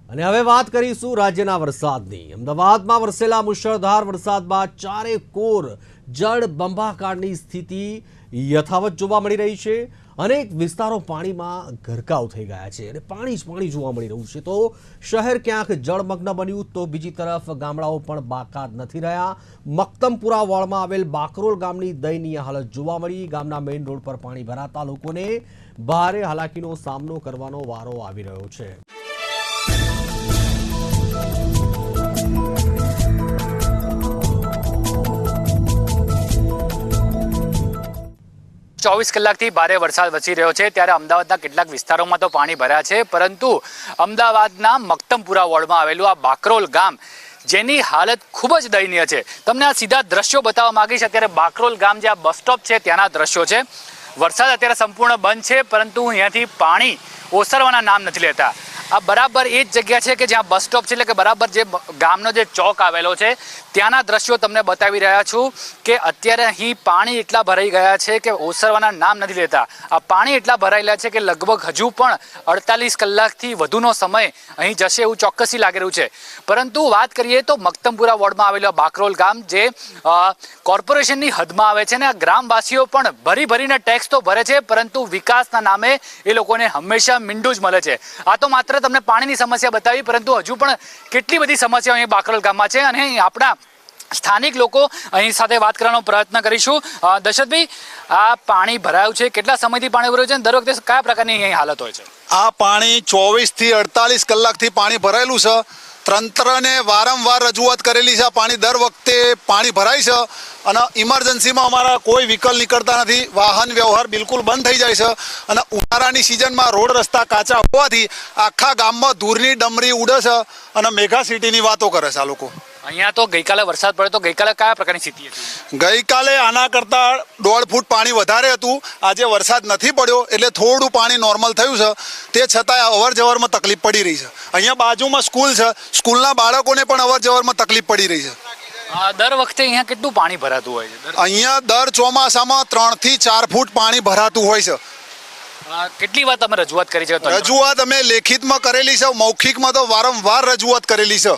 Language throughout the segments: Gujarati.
અને હવે વાત કરીશું રાજ્યના વરસાદની। અમદાવાદમાં વરસેલા મુશળધાર વરસાદમાં ચારે કોર જળબંબાકારની સ્થિતિ યથાવત જોવા મળી રહી છે। અનેક વિસ્તારો પાણીમાં ગરકાવ થઈ ગયા છે અને પાણી જ પાણી જોવા મળી રહ્યું છે। તો શહેર ક્યાંક જળમગ્ન બન્યું તો બીજી તરફ ગામડાઓ પણ બાકાત નથી રહ્યા। મક્તમપુરા વોર્ડમાં આવેલ બાકરોલ ગામની દયનીય હાલત જોવા મળી। ગામના મેઇન રોડ પર પાણી ભરાતા લોકોને ભારે હાલાકીનો સામનો કરવાનો વારો આવી રહ્યો છે। 24 કલાકથી ભારે વરસાદ વરસી રહ્યો છે ત્યારે અમદાવાદના કેટલાક વિસ્તારોમાં તો પાણી ભર્યા છે, પરંતુ અમદાવાદના મક્તમપુરા વોર્ડમાં આવેલું આ બાકરોલ ગામ જેની હાલત ખૂબ જ દયનીય છે। તમને આ સીધા દ્રશ્યો બતાવવા માંગીશ। અત્યારે બાકરોલ ગામ જે આ બસ સ્ટોપ છે ત્યાંના દ્રશ્યો છે। વરસાદ અત્યારે સંપૂર્ણ બંધ છે, પરંતુ અહીંયાથી પાણી ઓસરવાના નામ નથી લેતા। આ બરાબર એ જ જગ્યા છે કે જ્યાં બસ સ્ટોપ છે, એટલે કે બરાબર જે ગામનો જે ચોક આવેલો છે ત્યાંના દ્રશ્યો તમને બતાવી રહ્યા છું કે અત્યારે અહીં પાણી એટલા ભરાઈ ગયા છે કે ઓસરવાના નામ નથી લેતા। આ પાણી એટલા ભરાયેલા છે કે લગભગ હજુ પણ 48 કલાકથી વધુનો સમય અહીં જશે એવું ચોક્કસી લાગી રહ્યું છે। પરંતુ વાત કરીએ તો મક્તમપુરા વોર્ડમાં આવેલો બાકરોલ ગામ જે કોર્પોરેશનની હદમાં આવે છે ને આ ગ્રામવાસીઓ પણ ભરીને ટેક્સ તો ભરે છે, પરંતુ વિકાસના નામે એ લોકોને હંમેશા મીંડું જ મળે છે। આ તો માત્ર તમને પાણીની સમસ્યા બતાવી, પરંતુ હજુ પણ કેટલી બધી સમસ્યાઓ અહીં બાકરોલ ગામમાં છે અને આપણા સ્થાનિક લોકો અહીં સાથે વાત કરવાનો પ્રયત્ન કરીશું। દશરથભાઈ, આ પાણી ભરાયું છે, કેટલા સમયથી પાણી ભરાયું છે અને દર વખતે કયા પ્રકારની અહીં હાલત હોય છે? આ પાણી 24 થી 48 કલાકથી પાણી ભરાયેલું છે। તંત્રને વારંવાર રજૂઆત કરેલી છે। પાણી દર વખતે પાણી ભરાય છે અને ઇમરજન્સીમાં અમારા કોઈ વ્હીકલ નીકળતા નથી। વાહન વ્યવહાર બિલકુલ બંધ થઈ જાય છે અને ઉનાળાની સિઝનમાં રોડ રસ્તા કાચા હોવાથી આખા ગામમાં ધૂળની ડમરી ઉડે છે અને મેગા સિટીની વાતો કરે છે આ લોકો। અહીંયા તો ગઈકાલે વરસાદ પડ્યો, તો ગઈકાલે કયા પ્રકારની સ્થિતિ હતી? ગઈકાલે આના કરતાં 1.5 ફૂટ પાણી વધારે હતું। આજે વરસાદ નથી પડ્યો એટલે થોડું પાણી નોર્મલ થયું છે, તે છતાં અવર જવરમાં તકલીફ પડી રહી છે। અહીંયા બાજુમાં સ્કૂલ છે, સ્કૂલના બાળકોને પણ અવર જવરમાં તકલીફ પડી રહી છે। દર વખતે અહીંયા કેટલું પાણી ભરાતું હોય છે? અહીંયા દર ચોમાસામાં 3 થી 4 ફૂટ પાણી ભરાતું હોય છે। કેટલી વાર તમે રજૂઆત કરી છે? રજૂઆત અમે લેખિતમાં કરેલી છે, મૌખિકમાં તો વારંવાર રજૂઆત કરેલી છે।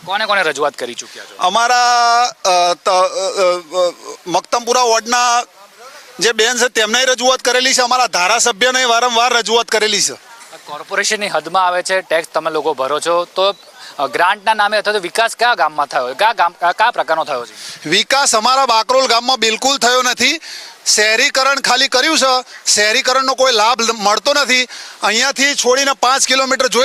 કોને રજૂઆત કરી ચૂક્યા છો? અમારા મક્તમપુરા વોર્ડના જે બેન છે તેમને રજૂઆત કરેલી છે, અમારા ધારાસભ્યને વારંવાર રજૂઆત કરેલી છે। કોર્પોરેશનની હદમાં આવે છે, ટેક્સ તમે લોકો ભરો છો, તો ગ્રાન્ટના નામે અથવા તો વિકાસ કયા ગામમાં થયો, કયા પ્રકારનો થયો છે? વિકાસ અમારા બાકરોલ ગામમાં બિલકુલ થયો નથી। શહેરીકરણ ખાલી કર્યું છે, શહેરીકરણનો કોઈ લાભ મળતો નથી। અહીંયાથી છોડીને 5 કિલોમીટર જોઈ